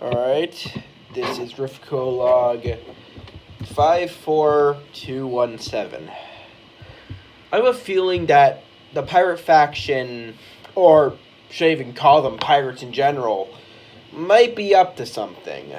Alright, this is Rifco log 54217. I have a feeling that the pirate faction, or should I even call them pirates in general, might be up to something.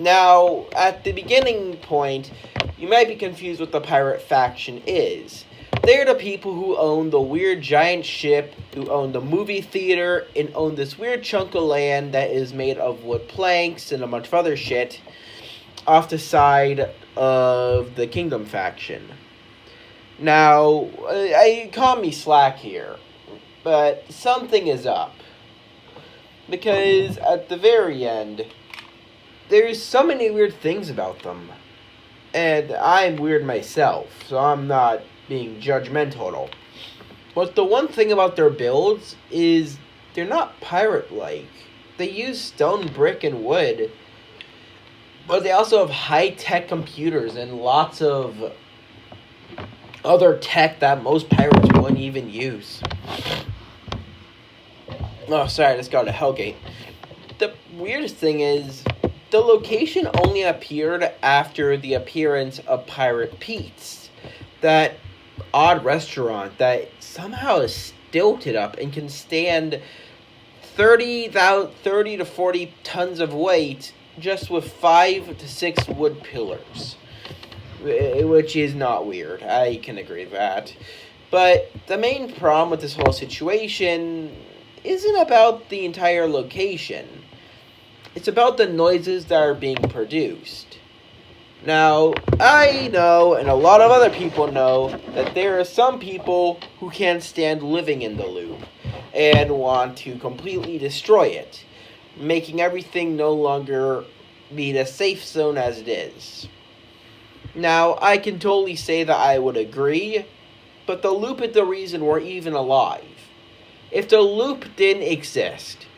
Now, at the beginning point, you might be confused what the pirate faction is. They're the people who own the weird giant ship, who own the movie theater, and own this weird chunk of land that is made of wood planks and a bunch of other shit off the side of the Kingdom faction. Now, I call me slack here, but something is up. Because at the very end, there's so many weird things about them. And I'm weird myself, so I'm not being judgmental at all. But the one thing about their builds is they're not pirate-like. They use stone, brick, and wood. But they also have high-tech computers and lots of other tech that most pirates wouldn't even use. Oh, sorry, I just got a Hellgate. The weirdest thing is, the location only appeared after the appearance of Pirate Pete's. That odd restaurant that somehow is stilted up and can stand 30 to 40 tons of weight just with 5 to 6 wood pillars. Which is not weird. I can agree with that. But the main problem with this whole situation isn't about the entire location. It's about the noises that are being produced. Now, I know, and a lot of other people know, that there are some people who can't stand living in the loop and want to completely destroy it, making everything no longer be the safe zone as it is. Now, I can totally say that I would agree, but the loop is the reason we're even alive. If the loop didn't exist,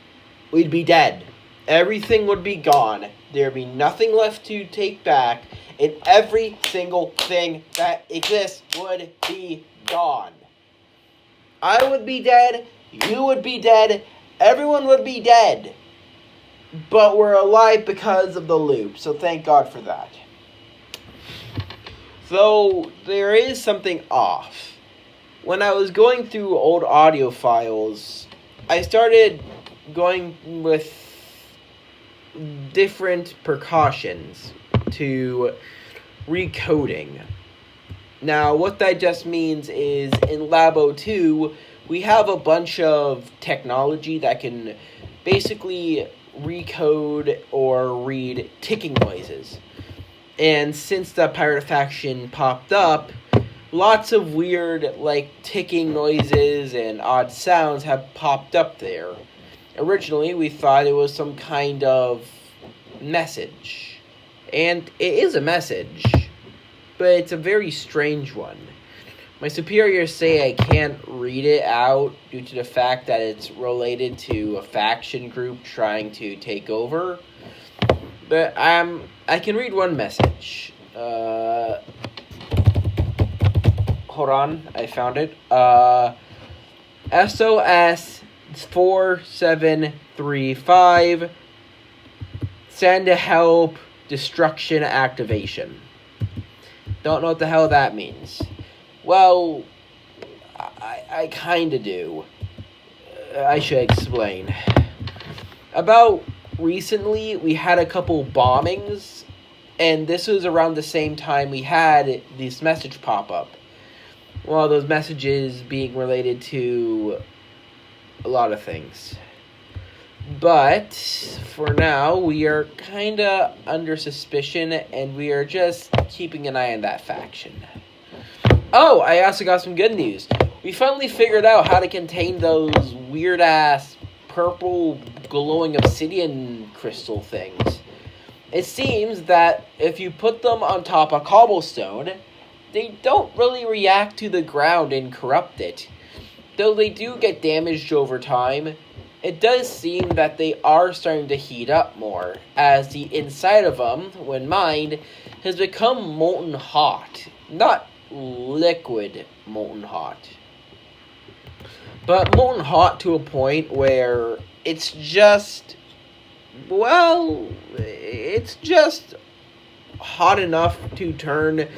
we'd be dead. Everything would be gone. There'd be nothing left to take back, and every single thing that exists would be gone. I would be dead, you would be dead, everyone would be dead. But we're alive because of the loop, so thank God for that. Though there is something off. When I was going through old audio files, I started going with different precautions to recoding. Now, what that just means is in Labo 2, we have a bunch of technology that can basically recode or read ticking noises. And since the pirate faction popped up, lots of weird, ticking noises and odd sounds have popped up there. Originally, we thought it was some kind of message. And it is a message, but it's a very strange one. My superiors say I can't read it out due to the fact that it's related to a faction group trying to take over. But I can read one message. Hold on, I found it. SOS 4735. Send to help. Destruction activation. Don't know what the hell that means. Well, I kinda do. I should explain. About recently, we had a couple bombings, and this was around the same time we had this message pop up. Well, those messages being related to a lot of things. But, for now, we are kinda under suspicion, and we are just keeping an eye on that faction. Oh, I also got some good news. We finally figured out how to contain those weird-ass purple glowing obsidian crystal things. It seems that if you put them on top of cobblestone, they don't really react to the ground and corrupt it. Though they do get damaged over time, it does seem that they are starting to heat up more, as the inside of them, when mined, has become molten hot. Not liquid molten hot, but molten hot to a point where it's just Well, it's just hot enough to turn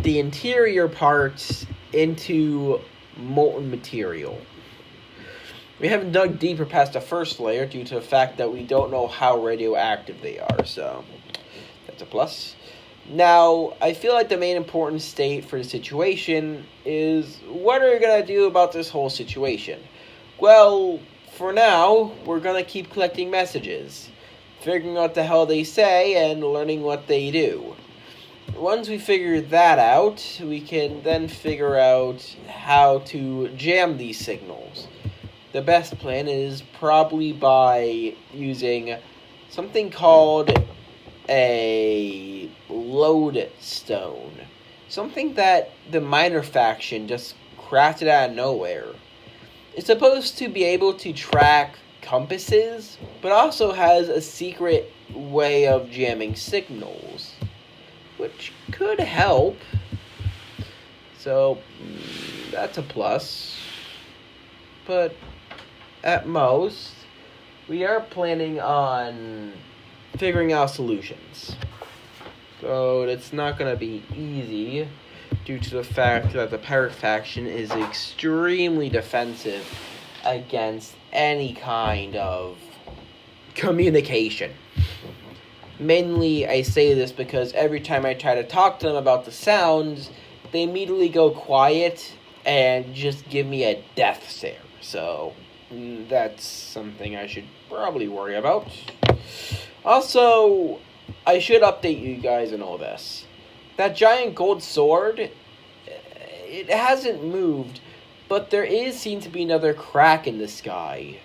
the interior parts into molten material. We haven't dug deeper past the first layer due to the fact that we don't know how radioactive they are, so that's a plus. Now, I feel like the main important state for the situation is what are we going to do about this whole situation? Well, for now, we're going to keep collecting messages, figuring out what the hell they say, and learning what they do. Once we figure that out, we can then figure out how to jam these signals. The best plan is probably by using something called a lodestone. Something that the Miner faction just crafted out of nowhere. It's supposed to be able to track compasses, but also has a secret way of jamming signals, which could help. So, that's a plus. But at most, we are planning on figuring out solutions. So it's not going to be easy due to the fact that the pirate faction is extremely defensive against any kind of communication. Mainly, I say this because every time I try to talk to them about the sounds, they immediately go quiet and just give me a death stare. So that's something I should probably worry about. Also, I should update you guys on all this. That giant gold sword, it hasn't moved, but there seems to be another crack in the sky.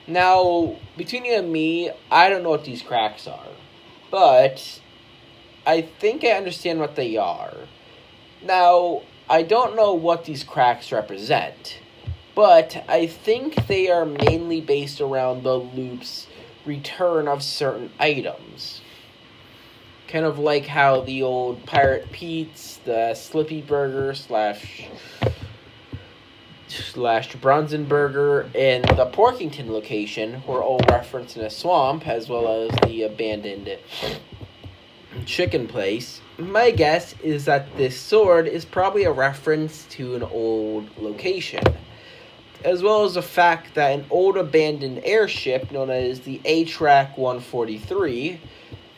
Now, between you and me, I don't know what these cracks are, but I think I understand what they are. Now, I don't know what these cracks represent, but I think they are mainly based around the loop's return of certain items. Kind of like how the old Pirate Pete's, the Slippy Burger slash Bronzenburger, and the Porkington location were all referenced in a swamp, as well as the abandoned chicken place. My guess is that this sword is probably a reference to an old location, as well as the fact that an old abandoned airship known as the A-Track 143,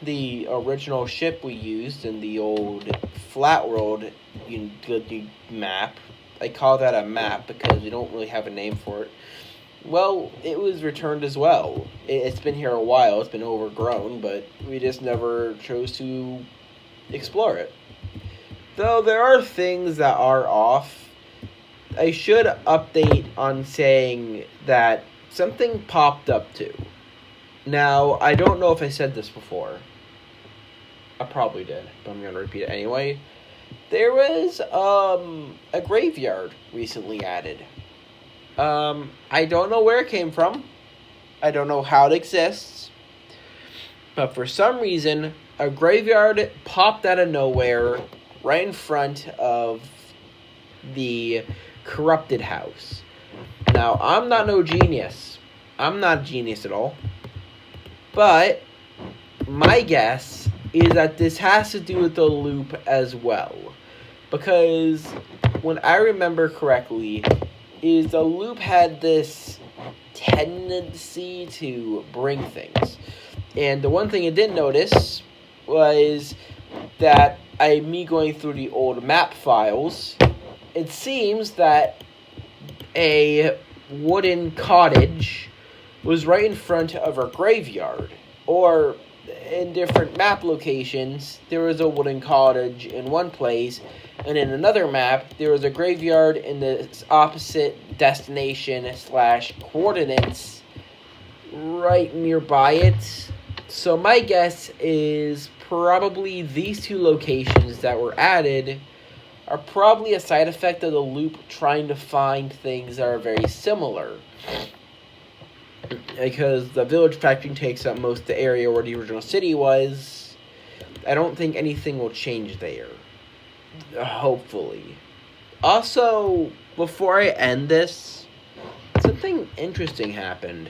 the original ship we used in the old Flat World map, I call that a map because we don't really have a name for it, well, it was returned as well. It's been here a while, it's been overgrown, but we just never chose to explore it. Though there are things that are off, I should update on saying that something popped up too. Now, I don't know if I said this before. I probably did, but I'm going to repeat it anyway. There was a graveyard recently added. I don't know where it came from. I don't know how it exists. But for some reason, a graveyard popped out of nowhere right in front of the corrupted house. Now, I'm not no genius. I'm not a genius at all. But my guess is that this has to do with the loop as well. Because when I remember correctly, is the loop had this tendency to bring things. And the one thing I did notice was that me going through the old map files, it seems that a wooden cottage was right in front of a graveyard. Or in different map locations, there was a wooden cottage in one place, and in another map, there was a graveyard in the opposite destination / coordinates right nearby it. So my guess is probably these two locations that were added are probably a side effect of the loop trying to find things that are very similar. Because the village factory takes up most of the area where the original city was, I don't think anything will change there. Hopefully. Also, before I end this, something interesting happened.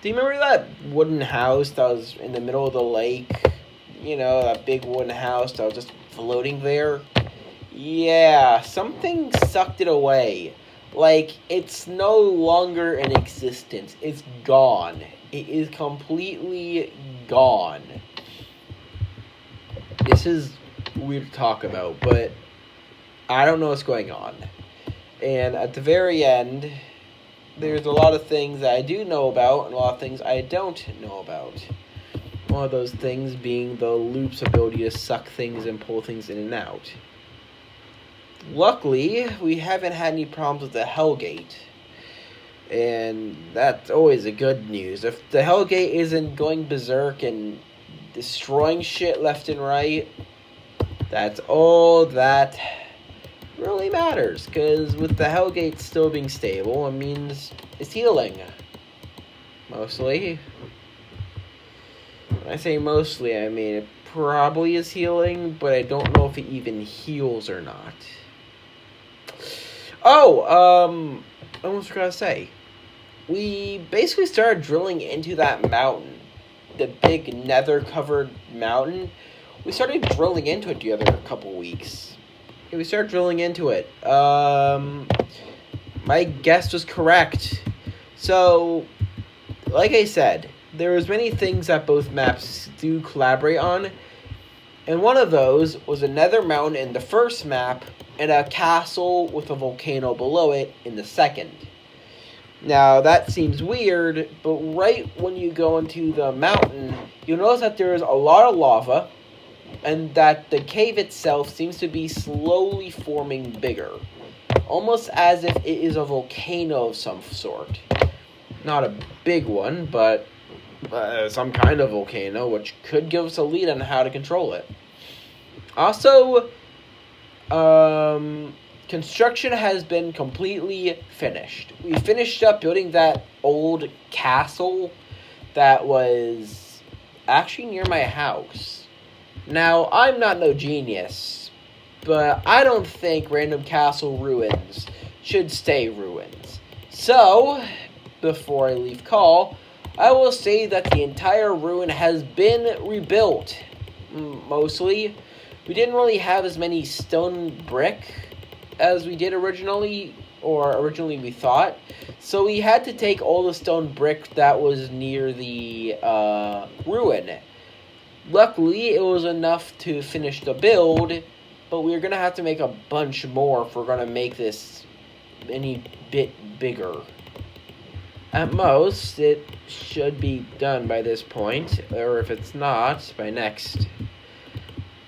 Do you remember that wooden house that was in the middle of the lake? You know, that big wooden house that was just floating there? Yeah, something sucked it away. Like, it's no longer in existence. It's gone. It is completely gone. This is weird to talk about, but I don't know what's going on. And at the very end, there's a lot of things that I do know about and a lot of things I don't know about. One of those things being the loop's ability to suck things and pull things in and out. Luckily, we haven't had any problems with the Hellgate. And that's always a good news. If the Hellgate isn't going berserk and destroying shit left and right, that's all that really matters. Because with the Hellgate still being stable, it means it's healing. Mostly. When I say mostly, I mean it probably is healing, but I don't know if it even heals or not. Oh, I almost forgot to say. We basically started drilling into that mountain. The big nether-covered mountain. We started drilling into it the other couple weeks. Yeah, we started drilling into it. My guess was correct. So, like I said, there was many things that both maps do collaborate on. And one of those was a nether mountain in the first map and a castle with a volcano below it in the second. Now, that seems weird, but right when you go into the mountain, you'll notice that there is a lot of lava, and that the cave itself seems to be slowly forming bigger. Almost as if it is a volcano of some sort. Not a big one, but some kind of volcano, which could give us a lead on how to control it. Also, construction has been completely finished. We finished up building that old castle that was actually near my house. Now, I'm not no genius, but I don't think random castle ruins should stay ruins. So, before I leave call, I will say that the entire ruin has been rebuilt. Mostly. We didn't really have as many stone brick as we did originally, or originally we thought. So we had to take all the stone brick that was near the ruin. Luckily, it was enough to finish the build, but we're going to have to make a bunch more if we're going to make this any bit bigger. At most, it should be done by this point, or if it's not, by next.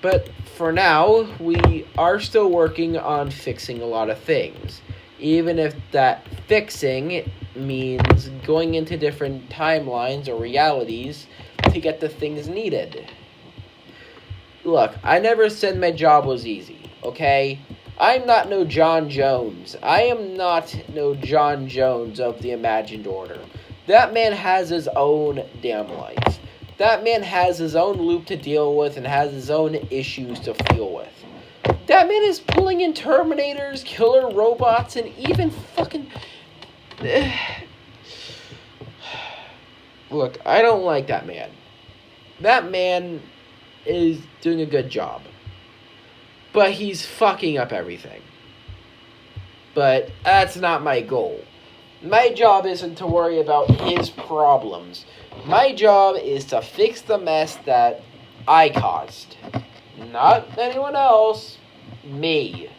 But for now, we are still working on fixing a lot of things. Even if that fixing means going into different timelines or realities to get the things needed. Look, I never said my job was easy, okay? I'm not no John Jones. I am not no John Jones of the Imagined Order. That man has his own damn life. That man has his own loop to deal with and has his own issues to deal with. That man is pulling in Terminators, killer robots, and even fucking... Look, I don't like that man. That man is doing a good job. But he's fucking up everything. But that's not my goal. My job isn't to worry about his problems. My job is to fix the mess that I caused. Not anyone else. Me.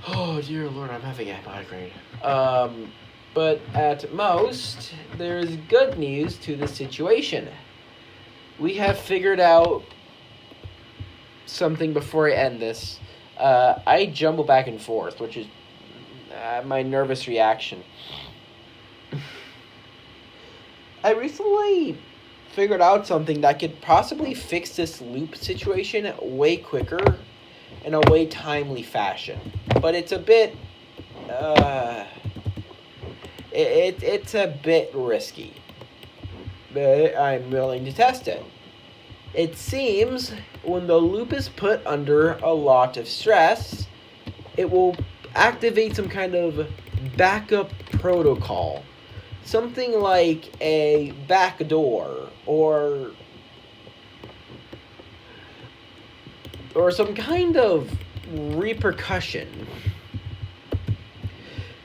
Oh, dear Lord, I'm having a migraine. But at most, there's good news to the situation. We have figured out something before I end this. I jumble back and forth, which is my nervous reaction. I recently figured out something that could possibly fix this loop situation way quicker in a way timely fashion. But it's a bit, it's a bit risky. But I'm willing to test it. It seems when the loop is put under a lot of stress, it will activate some kind of backup protocol. something like a back door or some kind of repercussion.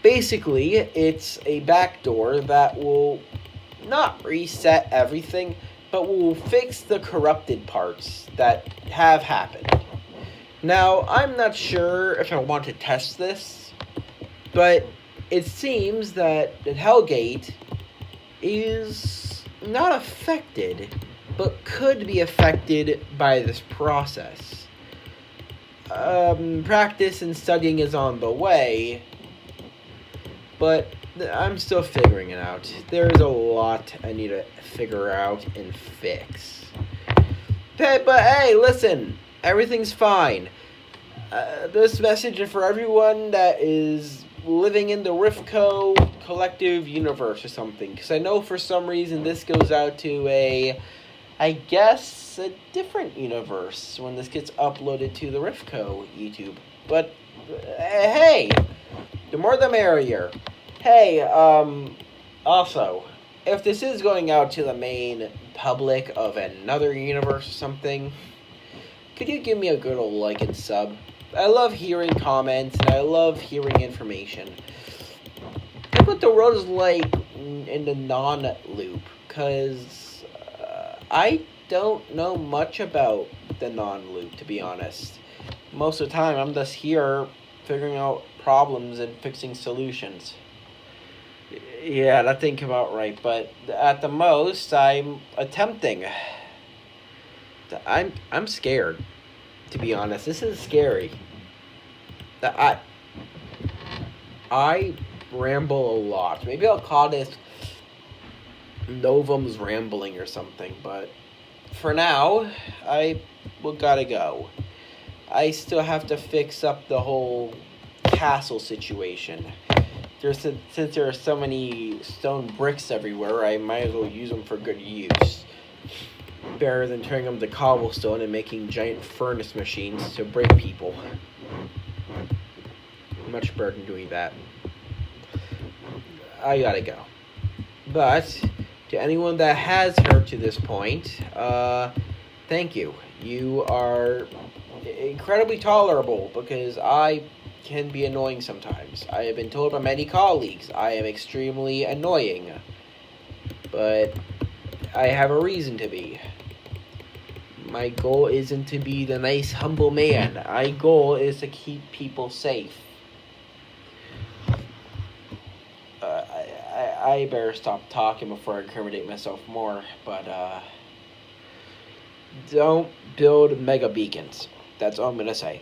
Basically, it's a backdoor that will not reset everything, but will fix the corrupted parts that have happened. Now, I'm not sure if I want to test this, but it seems that the Hellgate is not affected, but could be affected by this process. Practice and studying is on the way, but I'm still figuring it out. There's a lot I need to figure out and fix. Hey, but hey, listen, everything's fine. This message is for everyone that is living in the Rifco collective universe or something. Because I know for some reason this goes out to a different universe when this gets uploaded to the Rifco YouTube. But, hey, the more the merrier. Hey, also, if this is going out to the main public of another universe or something, could you give me a good old like and sub? I love hearing comments, and I love hearing information. And what the world is like in the non-loop, because I don't know much about the non-loop, to be honest. Most of the time, I'm just here figuring out problems and fixing solutions. Yeah, that didn't come out right, but at the most, I'm attempting. I'm scared, to be honest. This is scary. I ramble a lot. Maybe I'll call this Novum's rambling or something, but for now, I gotta go. I still have to fix up the whole castle situation. Since there are so many stone bricks everywhere, I might as well use them for good use. Better than turning them to cobblestone and making giant furnace machines to break people. Much better than doing that. I gotta go. But to anyone that has heard to this point, thank you. You are incredibly tolerable because I can be annoying sometimes. I have been told by many colleagues I am extremely annoying. But I have a reason to be. My goal isn't to be the nice, humble man. My goal is to keep people safe. I better stop talking before I incriminate myself more, but don't build mega beacons. That's all I'm gonna say.